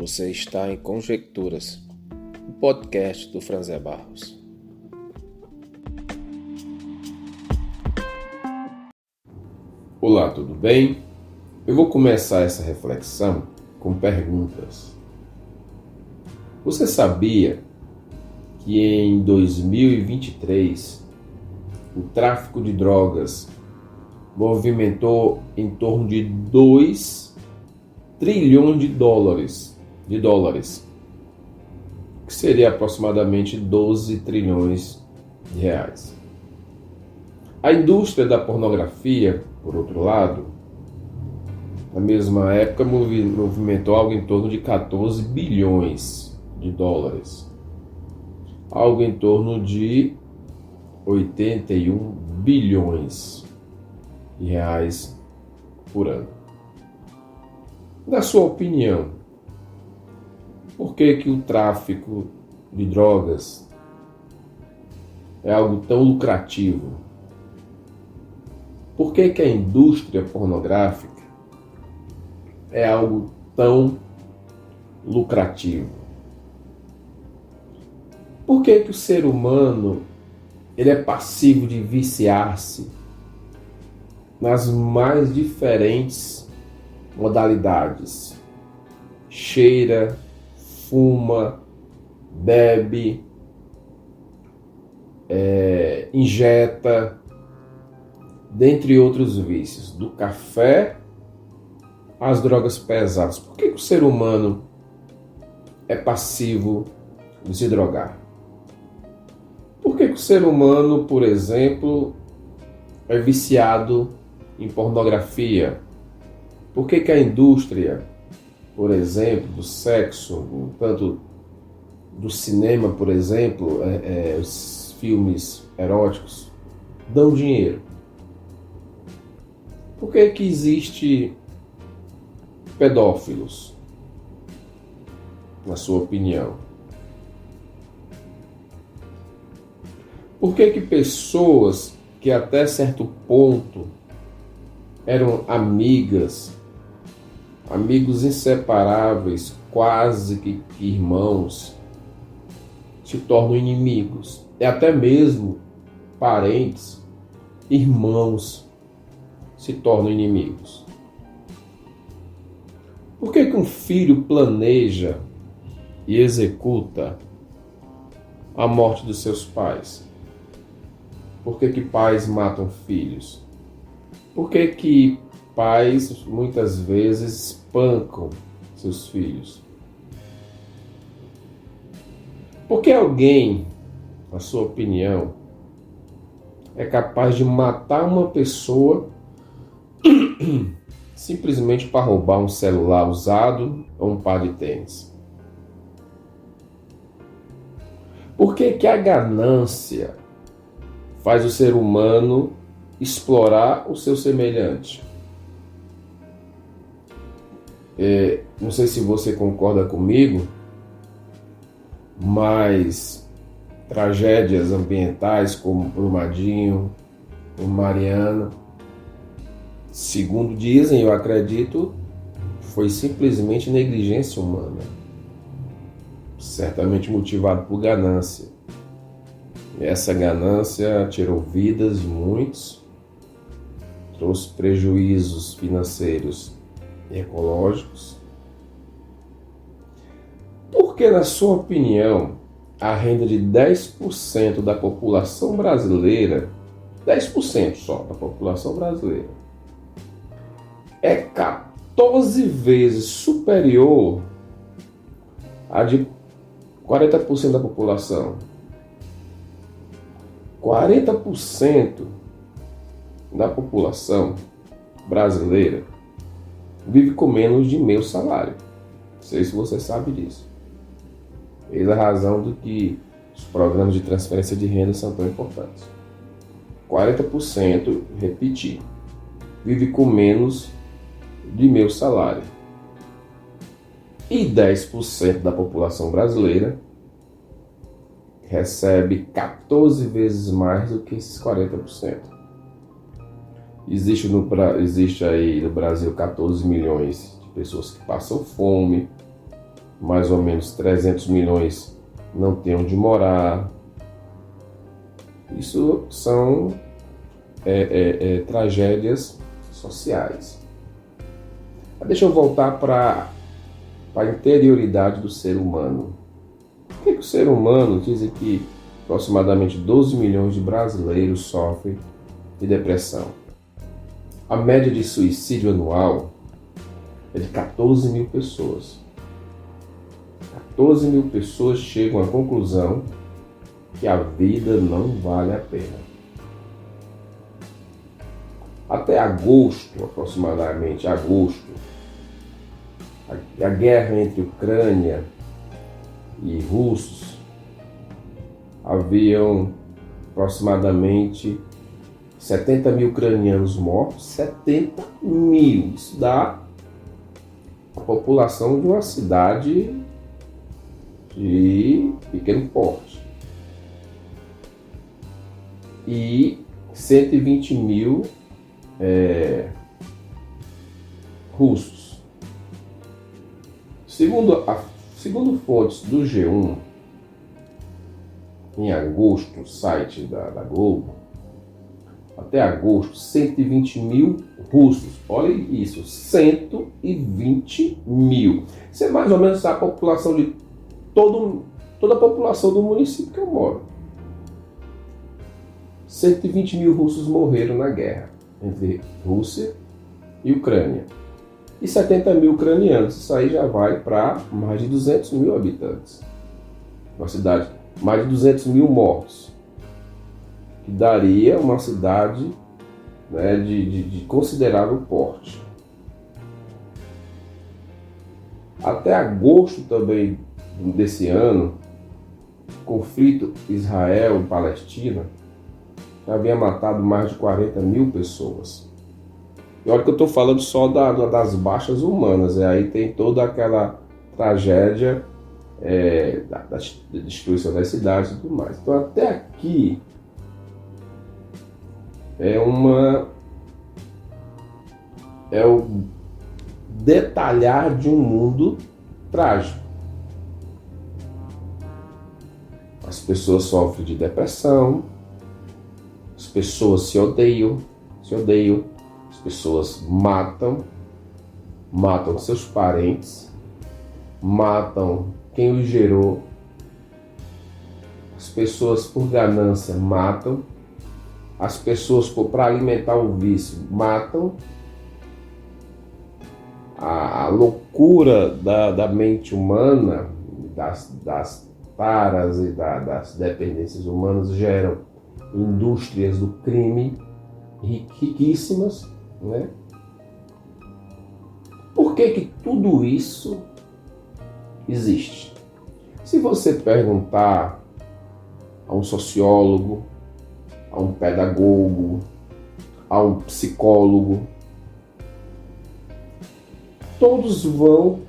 Você está em Conjecturas, o podcast do Franzé Barros. Olá, tudo bem? Eu vou começar essa reflexão com perguntas. Você sabia que em 2023 o tráfico de drogas movimentou em torno de 2 trilhões de dólares, que seria aproximadamente 12 trilhões de reais. A indústria da pornografia, por outro lado, na mesma época movimentou algo em torno de 14 bilhões de dólares, algo em torno de 81 bilhões de reais por ano. Na sua opinião, por que o tráfico de drogas é algo tão lucrativo? Por que a indústria pornográfica é algo tão lucrativo? Por que o ser humano ele é passivo de viciar-se nas mais diferentes modalidades? Cheira, fuma, bebe, injeta, dentre outros vícios, do café às drogas pesadas. Por que o ser humano é passivo de se drogar? Por que o ser humano, por exemplo, é viciado em pornografia? Por que a indústria, por exemplo, do sexo, tanto do cinema, por exemplo, os filmes eróticos, dão dinheiro? Por que existe pedófilos, na sua opinião? Por que pessoas que até certo ponto eram amigos inseparáveis, quase que irmãos, se tornam inimigos? E até mesmo parentes, irmãos, se tornam inimigos. Por que um filho planeja e executa a morte dos seus pais? Por que pais matam filhos? Por que pais muitas vezes espancam seus filhos? Por que alguém, na sua opinião, é capaz de matar uma pessoa simplesmente para roubar um celular usado ou um par de tênis? Por que a ganância faz o ser humano explorar o seu semelhante? Não sei se você concorda comigo, mas tragédias ambientais como Brumadinho, o Mariana, segundo dizem, eu acredito, foi simplesmente negligência humana, certamente motivado por ganância. E essa ganância tirou vidas de muitos, trouxe prejuízos financeiros e ecológicos. Por que, na sua opinião, a renda de 10% da população brasileira, 10% só da população brasileira, é 14 vezes superior à de 40% da população? 40% da população brasileira vive com menos de meio salário. Não sei se você sabe disso. Eis a razão do que os programas de transferência de renda são tão importantes. 40%, repetir, vive com menos de meio salário. E 10% da população brasileira recebe 14 vezes mais do que esses 40%. Existe aí no Brasil 14 milhões de pessoas que passam fome, mais ou menos 300 milhões não têm onde morar. Isso são tragédias sociais. Mas deixa eu voltar para a interioridade do ser humano. Por que o ser humano, dizem que aproximadamente 12 milhões de brasileiros sofrem de depressão? A média de suicídio anual é de 14 mil pessoas. 14 mil pessoas chegam à conclusão que a vida não vale a pena. Até agosto, aproximadamente agosto, a guerra entre Ucrânia e russos, haviam aproximadamente 70 mil ucranianos mortos. 70 mil, isso dá a população de uma cidade de pequeno porte. E 120 mil russos. Segundo fontes do G1, em agosto, o site da Globo, até agosto, 120 mil russos. Olha isso, 120 mil. Isso é mais ou menos a população de toda a população do município que eu moro. 120 mil russos morreram na guerra entre Rússia e Ucrânia. E 70 mil ucranianos. Isso aí já vai para mais de 200 mil habitantes. Uma cidade, mais de 200 mil mortos. Que daria uma cidade, né, de considerável porte. Até agosto também desse ano, o conflito Israel e Palestina já havia matado mais de 40 mil pessoas. E olha que eu estou falando só das baixas humanas, aí tem toda aquela tragédia da destruição das cidades e tudo mais. Então até aqui é o detalhar de um mundo trágico. As pessoas sofrem de depressão, as pessoas se odeiam, as pessoas matam seus parentes, matam quem os gerou, as pessoas por ganância matam, as pessoas para alimentar o vício matam. A loucura da mente humana, das taras e das dependências humanas geram indústrias do crime riquíssimas, né? Por que tudo isso existe? Se você perguntar a um sociólogo, a um pedagogo, a um psicólogo, todos vão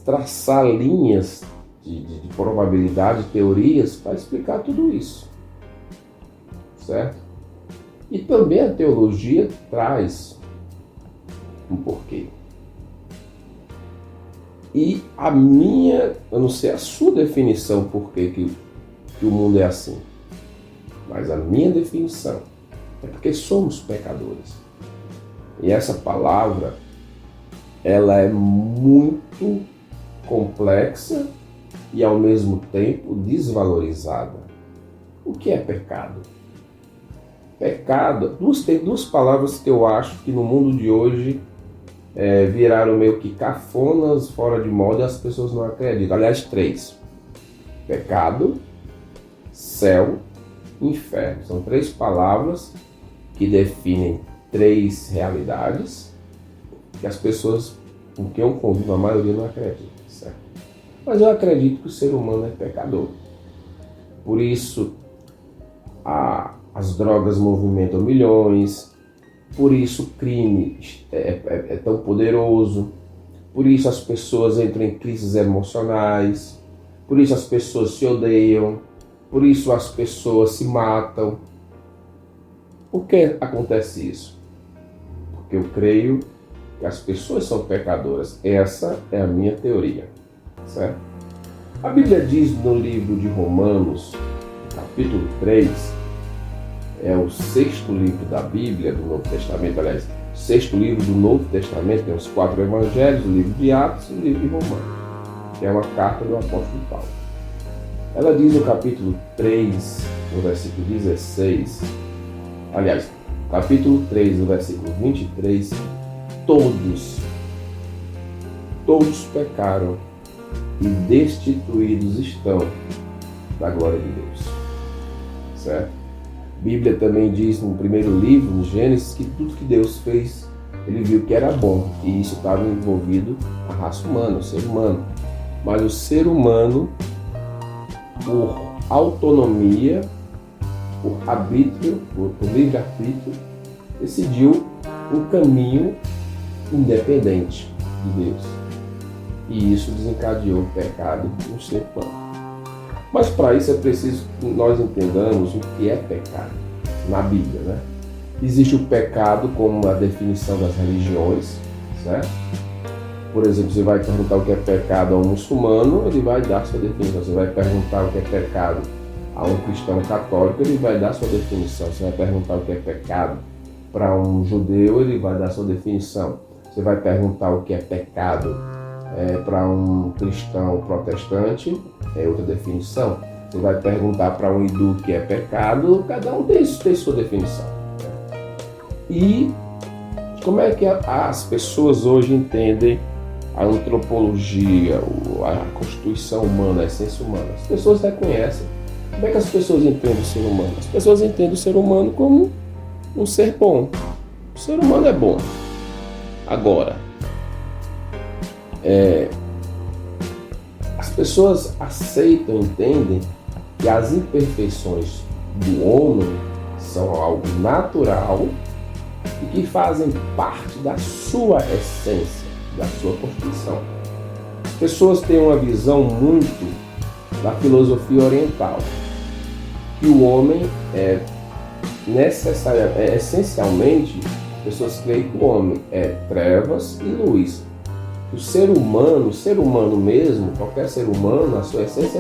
traçar linhas de probabilidade, teorias para explicar tudo isso, certo? E também a teologia traz um porquê. E eu não sei a sua definição por que o mundo é assim, mas a minha definição é porque somos pecadores. E essa palavra, ela é muito complexa e ao mesmo tempo desvalorizada. O que é pecado? Pecado, tem duas palavras que eu acho que no mundo de hoje viraram meio que cafonas, fora de moda, e as pessoas não acreditam. Aliás, 3. Pecado, céu, inferno. São 3 palavras que definem 3 realidades que as pessoas com quem eu convivo, a maioria não acredita, certo? Mas eu acredito que o ser humano é pecador. Por isso, as drogas movimentam milhões, por isso o crime é tão poderoso, por isso as pessoas entram em crises emocionais, por isso as pessoas se odeiam, por isso as pessoas se matam. Por que acontece isso? Porque eu creio que as pessoas são pecadoras. Essa é a minha teoria. certo? A Bíblia diz no livro de Romanos, capítulo 3, é o sexto livro da Bíblia, do Novo Testamento, aliás, sexto livro do Novo Testamento, tem os 4 evangelhos, o livro de Atos e o livro de Romanos, que é uma carta do apóstolo Paulo. Ela diz no capítulo 3, no versículo 16, aliás, capítulo 3, no versículo 23, todos pecaram e destituídos estão da glória de Deus, certo? A Bíblia também diz no primeiro livro, no Gênesis, que tudo que Deus fez, ele viu que era bom, e isso estava envolvido a raça humana, o ser humano. Mas o ser humano, por autonomia, por arbítrio, por livre-arbítrio, decidiu um caminho independente de Deus. E isso desencadeou o pecado no ser humano. Mas para isso é preciso que nós entendamos o que é pecado na Bíblia, né? Existe o pecado como a definição das religiões, certo? Por exemplo, você vai perguntar o que é pecado a um muçulmano, ele vai dar sua definição. Você vai perguntar o que é pecado a um cristão católico, ele vai dar sua definição. Você vai perguntar o que é pecado para um judeu, ele vai dar sua definição. Você vai perguntar o que é pecado para um cristão protestante, é outra definição. Você vai perguntar para um hindu o que é pecado, cada um tem sua definição. E como é que as pessoas hoje entendem a antropologia, a constituição humana, a essência humana? As pessoas reconhecem. Como é que as pessoas entendem o ser humano? As pessoas entendem o ser humano como um ser bom. O ser humano é bom. Agora, as pessoas aceitam, entendem que as imperfeições do homem são algo natural e que fazem parte da sua essência, da sua constituição. As pessoas têm uma visão muito da filosofia oriental, que o homem essencialmente, as pessoas creem que o homem é trevas e luz. O ser humano mesmo, qualquer ser humano, a sua essência,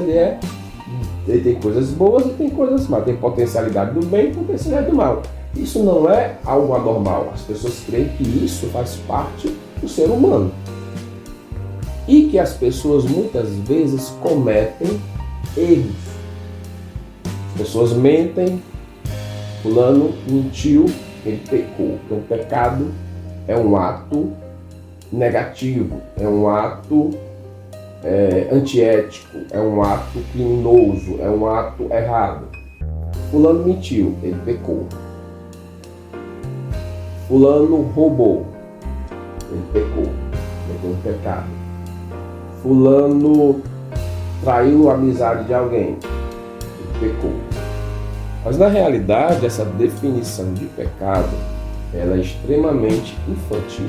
ele tem coisas boas e tem coisas más, tem potencialidade do bem e potencialidade do mal. Isso não é algo anormal, as pessoas creem que isso faz parte do ser humano. E que as pessoas muitas vezes cometem erros. As pessoas mentem, fulano mentiu, ele pecou. Então, o pecado é um ato negativo, é um ato antiético, é um ato criminoso, é um ato errado. Fulano mentiu, ele pecou. Fulano roubou, ele pecou, cometeu um pecado. Fulano traiu a amizade de alguém, ele pecou. Mas na realidade, essa definição de pecado, ela é extremamente infantil.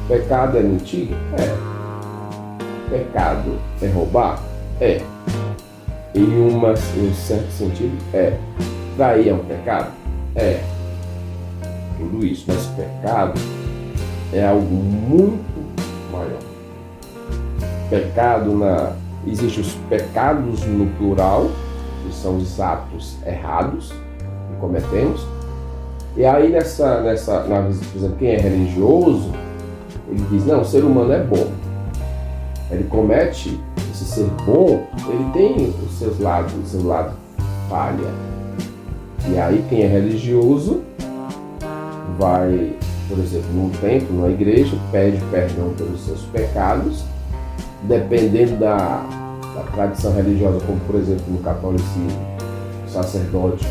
Pecado é mentir? É. Pecado é roubar? É. Em um certo sentido, é. Trair é um pecado? É. Tudo isso, mas pecado é algo muito maior. Pecado, existem os pecados no plural, que são os atos errados que cometemos. E aí, por exemplo, quem é religioso, ele diz, não, o ser humano é bom. Ele comete esse ser bom, ele tem os seus lados, o seu lado falha. E aí quem é religioso vai, por exemplo, num templo, numa igreja, pede perdão pelos seus pecados, dependendo da tradição religiosa, como por exemplo no catolicismo, o sacerdote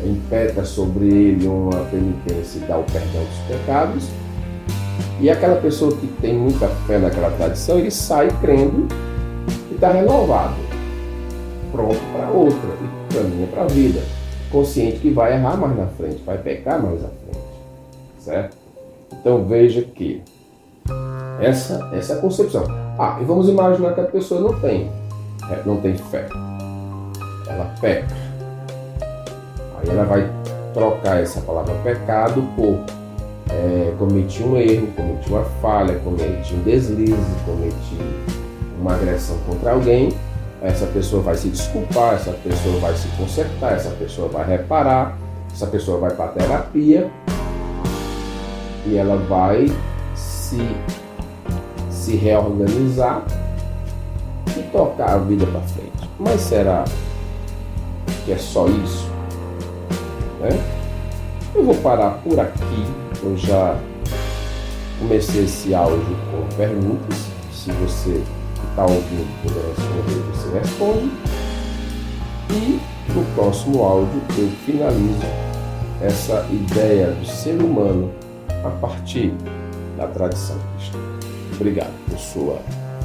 impetra sobre ele uma penitência e dá o perdão dos pecados. E aquela pessoa que tem muita fé naquela tradição, ele sai crendo e está renovado, pronto para outra, e caminha para a vida, consciente que vai errar mais na frente, vai pecar mais na frente, certo? Então veja que essa é a concepção. E vamos imaginar que a pessoa não tem fé, ela peca. Aí ela vai trocar essa palavra pecado por cometi um erro, cometi uma falha, cometi um deslize, cometi uma agressão contra alguém, essa pessoa vai se desculpar, essa pessoa vai se consertar, essa pessoa vai reparar, essa pessoa vai para a terapia e ela vai se reorganizar e tocar a vida para frente. Mas será que é só isso? Né? Eu vou parar por aqui. Eu já comecei esse áudio com perguntas. Se você que está ouvindo puder responder, você responde. E no próximo áudio eu finalizo essa ideia do ser humano a partir da tradição cristã. Obrigado por sua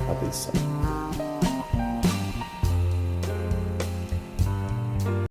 atenção.